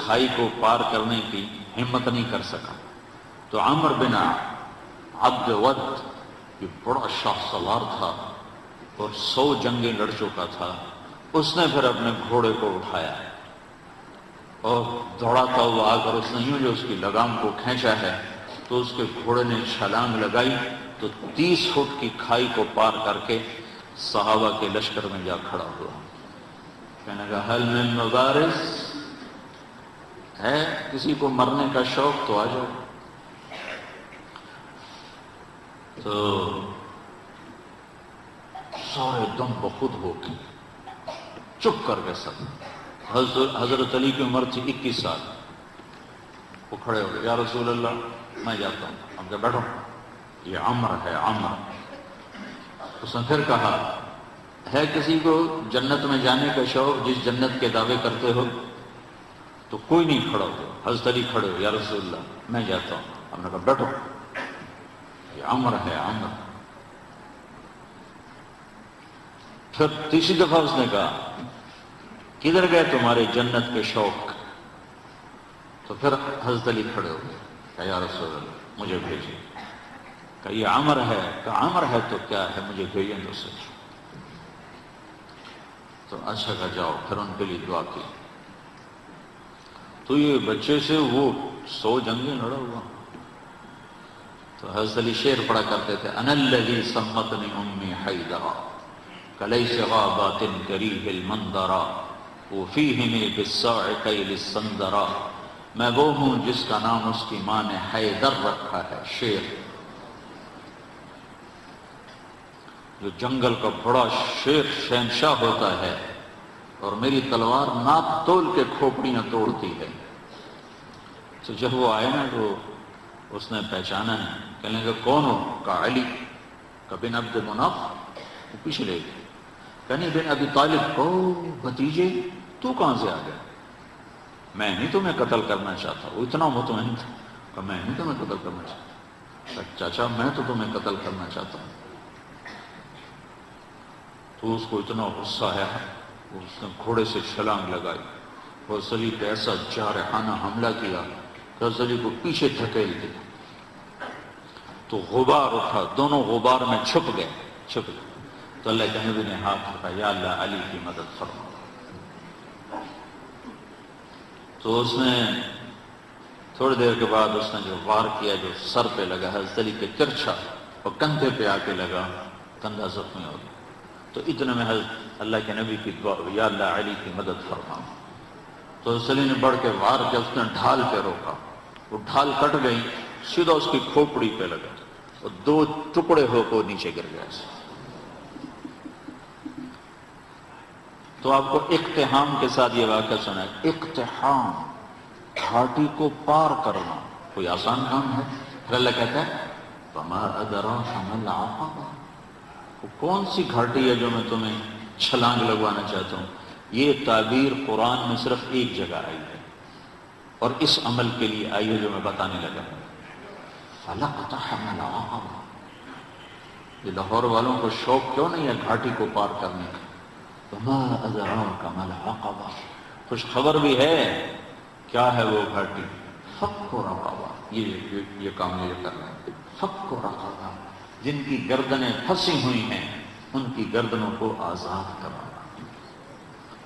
کھائی کو پار کرنے کی ہمت نہیں کر سکا۔ تو عمر بن عبد ود یہ بڑا شاہ سوار تھا اور 100 جنگیں لڑ چکا تھا، اس نے پھر اپنے گھوڑے کو اٹھایا اور دوڑاتا ہوا آ کر اس نے یوں جو اس کی لگام کو کھینچا ہے تو اس کے گھوڑے نے چھلانگ لگائی تو 30 فٹ کی کھائی کو پار کر کے صحابہ کے لشکر میں جا کھڑا ہوا۔ کہنے لگا حل من مبارز، ہے کسی کو مرنے کا شوق تو آ جاؤ۔ تو سارے دم بخود ہو کے چپ کر گئے سب۔ حضرت علی کی عمر تھی 21 سال، وہ کھڑے ہو گئے، یا رسول اللہ میں جاتا ہوں۔ ہم کہا بیٹھو، یہ عمر ہے عمر۔ اس نے پھر کہا ہے کسی کو جنت میں جانے کا شوق جس جنت کے دعوے کرتے ہو؟ تو کوئی نہیں کھڑا ہو۔ حضرت علی کھڑے ہو، یا رسول اللہ میں جاتا ہوں۔ ہم نے کہا بیٹھو، یہ عمر ہے عمر۔ پھر تیسری دفعہ اس نے کہا کدھر گئے تمہارے جنت کے شوق؟ تو پھر حضرت علی کھڑے ہو گئے، کہا یا رسول اللہ مجھے بھیجیے۔ کہا یہ عمر ہے؟ کہا عمر ہے تو کیا ہے، مجھے بھیجیں تو سچ۔ تو اچھا کہا جاؤ، پھر ان کے لیے دعا کی۔ تو یہ بچے سے وہ 100 جنگیں لڑا ہوا۔ تو حضرت علی شعر پڑھا کرتے تھے، انا الذی سمتنی امی حیدرا کلیس غابات کریہ المنظرا وفیہم بالصاعقیل السندرا۔ میں وہ ہوں جس کا نام اس کی ماں نے حیدر رکھا ہے۔ شیر جو جنگل کا بڑا شیر شہنشاہ ہوتا ہے اور میری تلوار ناپ تول کے کھوپڑیاں توڑتی ہے۔ تو جب وہ آئے نا تو اس نے پہچانا ہے، کہنے لگا کون ہو؟ کہا علی۔ کہا بن عبد مناف؟ وہ پیچھے لے گئے، کہنے بن ابی طالب۔ او بھتیجے تو کہاں سے آ گیا؟ میں نہیں تمہیں قتل کرنا چاہتا۔ وہ اتنا مطمئن تھا، کہا میں نہیں تمہیں قتل کرنا چاہتا۔ کہا چاچا میں تو تمہیں قتل کرنا چاہتا ہوں۔ تو اس کو اتنا غصہ آیا، اس نے گھوڑے سے چھلانگ لگائی اور علی پہ ایسا جارحانہ حملہ کیا کہ علی کو پیچھے دھکیل دیا۔ تو غبار اٹھا، دونوں غبار میں چھپ گئے۔ تو اللہ کے نبی نے ہاتھ اٹھایا، یا اللہ علی کی مدد فرما۔ تو اس نے تھوڑی دیر کے بعد اس نے جو وار کیا جو سر پہ لگا حضرت علی کے ترچھا اور کندھے پہ آ کے لگا، کندھا زخمی ہو گیا۔ تو اتنے میں حضرت اللہ کے نبی کی دعا ہوئی، یا اللہ علی کی مدد فرما۔ تو حضرت علی نے بڑھ کے وار کیا، اس نے ڈھال پہ روکا، وہ ڈھال کٹ گئی، سیدھا اس کی کھوپڑی پہ لگا اور 2 ٹکڑے ہو کے نیچے گر گیا۔ تو آپ کو اقتحام کے ساتھ یہ واقعہ سنا ہے۔ اقتحام، گھاٹی کو پار کرنا کوئی آسان کام ہے؟ پھر اللہ کہتا ہے وما ادراک ما العقبہ، وہ کون سی گھاٹی ہے جو میں تمہیں چھلانگ لگوانا چاہتا ہوں؟ یہ تعبیر قرآن میں صرف ایک جگہ آئی ہے اور اس عمل کے لیے آئی ہے جو میں بتانے لگا۔ فلاقتحم العقبہ، یہ لاہور والوں کو شوق کیوں نہیں ہے گھاٹی کو پار کرنے کا؟ وما ادراک ما العقبہ، خوش خبر بھی ہے، کیا ہے وہ گھاٹی؟ فک رقبہ، یہ کام یہ کرنا ہے۔ فک رقبہ، جن کی گردنیں پھنسی ہوئی ہیں ان کی گردنوں کو آزاد کرانا۔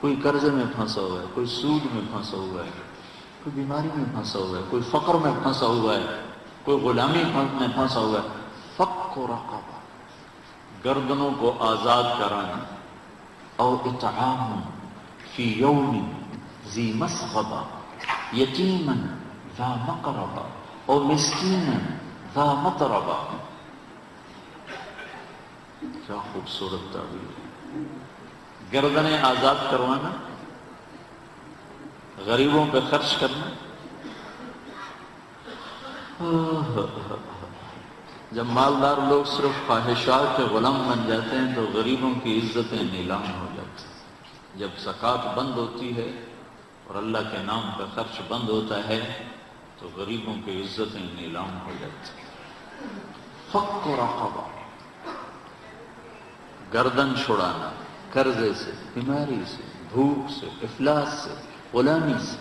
کوئی قرضے میں پھنسا ہوا ہے، کوئی سود میں پھنسا ہوا ہے، کوئی بیماری میں پھنسا ہوا ہے، کوئی فقر میں پھنسا ہوا ہے، کوئی غلامی میں پھنسا ہوا ہے۔ فک رقبہ، گردنوں کو آزاد کرانا۔ او اطعام فی یوم ذی مسغبہ یتیما ذا مقربہ او مسکینا ذا متربہ۔ کیا خوبصورت تعبیر، گردنیں آزاد کروانا، غریبوں پہ خرچ کرنا۔ جب مالدار لوگ صرف خواہشات کے غلام بن جاتے ہیں تو غریبوں کی عزتیں نیلام ہو جاتی ہیں۔ جب زکوٰۃ بند ہوتی ہے اور اللہ کے نام کا خرچ بند ہوتا ہے تو غریبوں کی عزتیں نیلام ہو جاتی ہیں۔ فک رقبہ، گردن چھڑانا، قرضے سے، بیماری سے، بھوک سے، افلاس سے، غلامی سے۔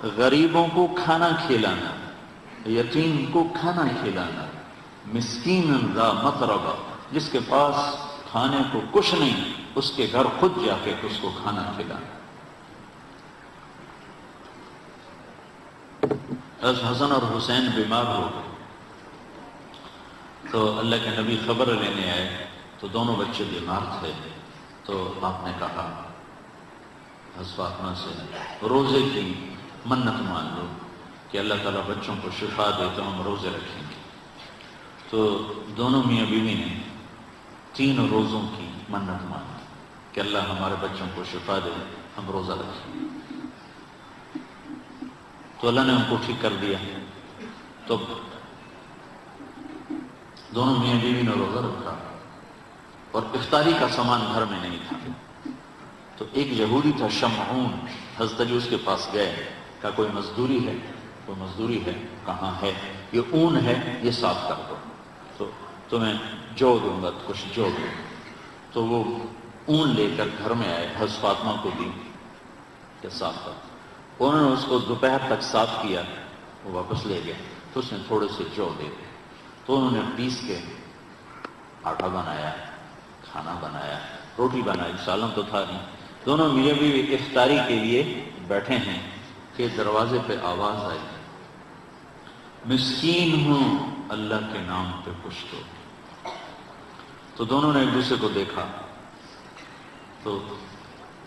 غریبوں کو کھانا کھلانا، یتیم کو کھانا کھلانا، مسکین ذا متربہ، جس کے پاس کھانے کو کچھ نہیں اس کے گھر خود جا کے اس کو کھانا کھلانا۔ حسن اور حسین بیمار ہو گئے تو اللہ کے نبی خبر لینے آئے تو دونوں بچے بیمار تھے، تو آپ نے کہا حضرت فاطمہ سے روزے کی منت مان لو کہ اللہ تعالیٰ بچوں کو شفا دے تو ہم روزے رکھیں گے۔ تو دونوں میاں بیوی نے 3 روزوں کی منت مانی کہ اللہ ہمارے بچوں کو شفا دے، ہم روزہ رکھیں گے۔ تو اللہ نے ان کو ٹھیک کر دیا۔ تو دونوں میاں بیوی نے روزہ رکھا اور افطاری کا سامان گھر میں نہیں تھا۔ تو ایک یہودی تھا شمعون، حضرت علی اس کے پاس گئے، کہا کوئی مزدوری ہے؟ کوئی مزدوری ہے؟ کہاں ہے؟ یہ اون ہے، یہ صاف کر دو تو تمہیں جو دوں گا، کچھ جو دوں گا۔ تو وہ اون لے کر گھر میں آئے، حضرت فاطمہ کو دی کہ صاف کر۔ انہوں نے اس کو دوپہر تک صاف کیا، وہ واپس لے گئے تو اس نے تھوڑے سے جو دے دیے۔ تو انہوں نے پیس کے آٹا بنایا، کھانا بنایا، روٹی بنائی، سالن تو تھا نہیں۔ دونوں میاں بیوی افطاری کے لیے بیٹھے ہیں کہ دروازے پہ آواز آئی، مسکین ہوں اللہ کے نام پہ کچھ دو۔ تو دونوں نے ایک دوسرے کو دیکھا تو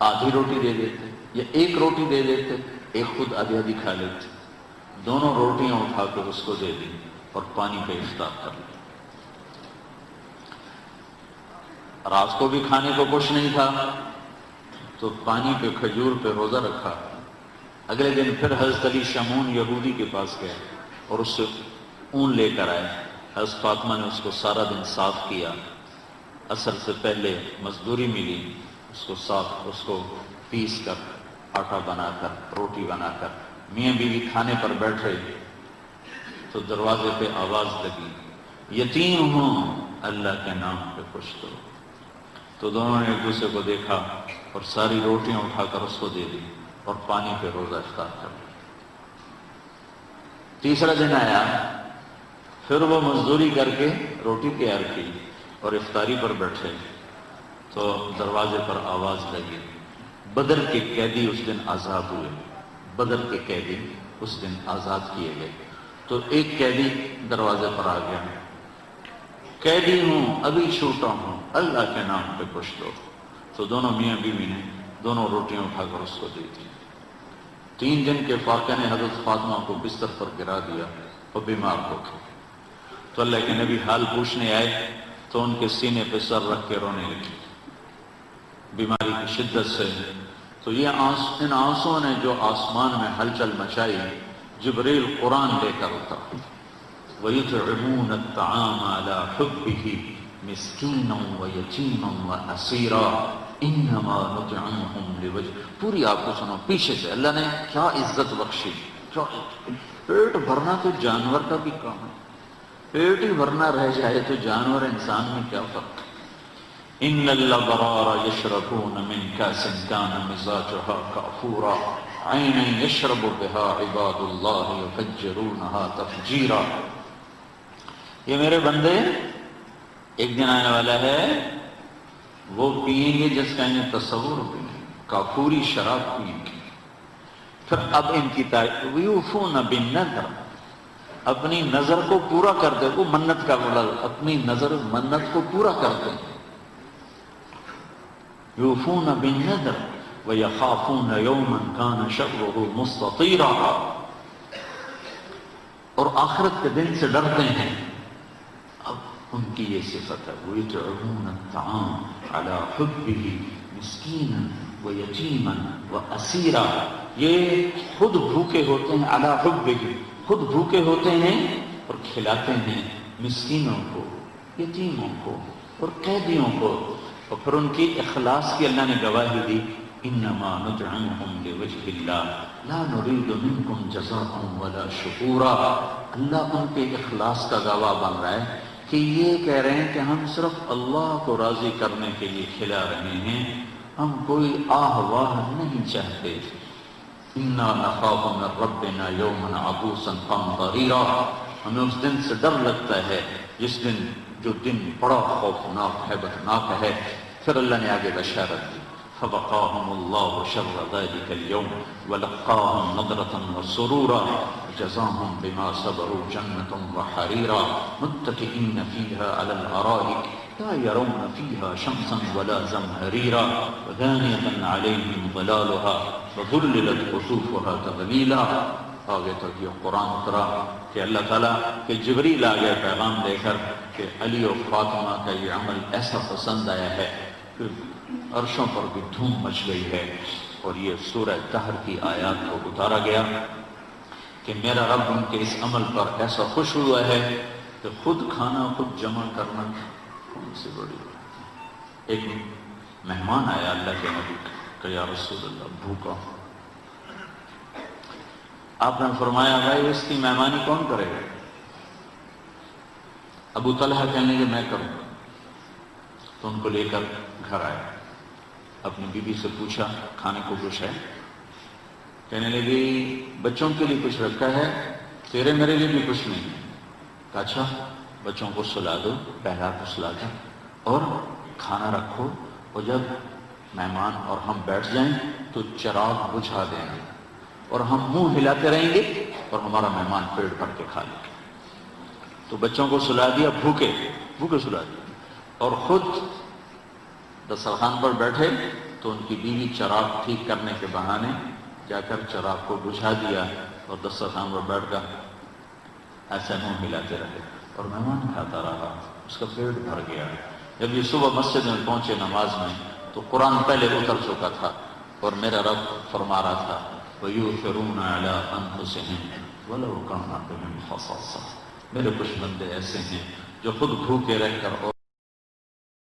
آدھی روٹی دے دیتے یا ایک روٹی دے دیتے، ایک خود آدھی آدھی کھا لیتے۔ دونوں روٹیاں اٹھا کر اس کو دے دی اور پانی پہ افطار کر لیا۔ رات کو بھی کھانے کو کچھ نہیں تھا تو پانی پہ کھجور پہ روزہ رکھا۔ اگلے دن پھر حضرت علی شمعون یہودی کے پاس گئے اور اس سے اون لے کر آئے۔ حضرت فاطمہ نے اس کو سارا دن صاف کیا، عصر سے پہلے مزدوری ملی، اس کو صاف، اس کو پیس کر آٹا بنا کر روٹی بنا کر میاں بیوی کھانے پر بیٹھ رہے تو دروازے پہ آواز لگی، یتیم ہوں اللہ کے نام پہ کچھ دو۔ تو دونوں نے ایک دوسرے کو دیکھا اور ساری روٹیاں اٹھا کر اس کو دے دی اور پانی پہ روزہ افطار کر لیا۔ تیسرا دن آیا، پھر وہ مزدوری کر کے روٹی تیار کی اور افطاری پر بیٹھے تو دروازے پر آواز لگی، بدر کے قیدی اس دن آزاد ہوئے، بدر کے قیدی اس دن آزاد کیے گئے۔ تو ایک قیدی دروازے پر آ گیا، قیدی ہوں ابھی چھوٹا ہوں اللہ کے نام پہ کچھ دو۔ تو دونوں میاں بیوی نے دونوں روٹیاں اٹھا کر اس کو دی تھی۔ 3 دن کے فاقے نے حضرت فاطمہ کو بستر پر گرا دیا اور بیمار ہو گئے۔ تو اللہ کے نبی حال پوچھنے آئے تو ان کے سینے پہ سر رکھ کے رونے لگے بیماری کی شدت سے۔ تو یہ ان آنسوں نے جو آسمان میں ہلچل مچائی، جبریل قرآن لے کر اترا، وَيُطْعِمُونَ الطَّعَامَ عَلَى حُبِّهِ مِسْكِينًا وَيَتِيمًا وَأَسِيرًا إِنَّمَا نُطْعِمُهُمْ لِوَجْهِ۔ پوری آپ کو سنو پیچھے سے، اللہ نے کیا عزت بخشی۔ پیٹ بھرنا تو جانور کا بھی کام ہے، پیٹ ہی بھرنا رہ جائے تو جانور انسان میں کیا فرق ہے۔ ان الابرار یشربون من کاس کان مزاجها کافورا عینا یشرب بها عباد اللہ یفجرونها تفجیرا۔ یہ میرے بندے ایک دن آنے والا ہے وہ پیئیں گے جس کا انہیں تصور بھی نہیں، کافوری شراب پیئیں گے۔ پھر اب ان کی ویوفون بالنذر، اپنی نظر کو پورا کرتے، وہ منت کا بڑا، اپنی نظر منت کو پورا کرتے ہیں۔ یوفون بالنذر ویخافون یوما کان شرہ مستطیرا، اور آخرت کے دن سے ڈرتے ہیں۔ اب ان کی یہ صفت ہے، وَيُطْعِمُونَ الطَّعَامَ عَلَى حُبِّهِ مِسْكِينًا وَيَتِيمًا وَأَسِيرًا۔ یہ خود بھوکے ہوتے ہیں، عَلَى حُبِّهِ، خود بھوکے ہوتے ہیں اور کھلاتے ہیں مسکینوں کو، یتیموں کو اور قیدیوں کو۔ اور پھر ان کی اخلاص کی اللہ نے گواہی دی، انما نطعمهم لوجه اللہ لا نريد منكم جزاء ولا شکورا۔ اللہ ان کے اخلاص کا گواہ بن رہا ہے کہ یہ کہہ رہے ہیں کہ ہم صرف اللہ کو راضی کرنے کے لیے کھلا رہے ہیں، ہم کوئی آہ واہ نہیں چاہتے۔ انا نخاف من ربنا یوما عبوسا قمطریرا، ہمیں اس دن سے ڈر لگتا ہے جس دن، جو دن بڑا خوفناک ہے، بتناک ہے۔ پھر اللہ نے آگے بشارت دی، فوقاهم الله شر ذلك اليوم ولقاهم نضرة وسرورا جزاهم بما صبروا جنة وحريرا متكئين فيها على الأرائك لا يرون فيها شمسا ولا زمهريرا ودانية عليهم ظلالها وذللت قطوفها تذليلا۔ آگے تک یہ قرآن اترا کہ اللہ تعالیٰ کہ جبریل آ گئے پیغام دے کر کہ علی و فاطمہ کا یہ عمل ایسا پسند آیا ہے کہ عرشوں پر بھی دھوم مچ گئی ہے۔ اور یہ سورہ دہر کی آیات کو اتارا گیا کہ میرا رب ان کے اس عمل پر ایسا خوش ہوا ہے کہ خود کھانا خود جمع کرنا کون سی بڑی بات ہے۔ ایک مہمان آیا اللہ کے نبی کہ یا رسول اللہ بھوکا ہوں۔ آپ نے فرمایا بھائی اس کی مہمانی کون کرے گا؟ ابو طلحہ کہنے لگے میں کروں گا۔ تو ان کو لے کر گھر آئے، اپنی بیوی سے پوچھا کھانے کو کچھ ہے؟ کہنے لگی بچوں کے لیے کچھ رکھا ہے، تیرے میرے لیے بھی کچھ نہیں ہے۔ کہا اچھا بچوں کو سلا دو، پہلا کو سلا دو اور کھانا رکھو، اور جب مہمان اور ہم بیٹھ جائیں تو چراغ بجھا دینا اور ہم منہ ہلاتے رہیں گے اور ہمارا مہمان پیٹ بھر کے کھا لے۔ تو بچوں کو سلا دیا، بھوکے بھوکے سلا دیا، اور خود دسترخوان پر بیٹھے تو ان کی بیوی چراغ ٹھیک کرنے کے بہانے جا کر چراغ کو بجھا دیا اور دسترخوان پر بیٹھ کر ایسے منہ ہلاتے رہے اور مہمان کھاتا رہا، اس کا پیٹ بھر گیا۔ جب یہ صبح مسجد میں پہنچے نماز میں تو قرآن پہلے اتر چکا تھا اور میرا رب فرما رہا تھا وَيُؤْثِرُونَ عَلَىٰ أَنفُسِهِمْ وَلَوْ كَانَ بِهِمْ خَصَاصَةٌ۔ میرے کچھ بندے ایسے ہیں جو خود بھوکے رہ کر اور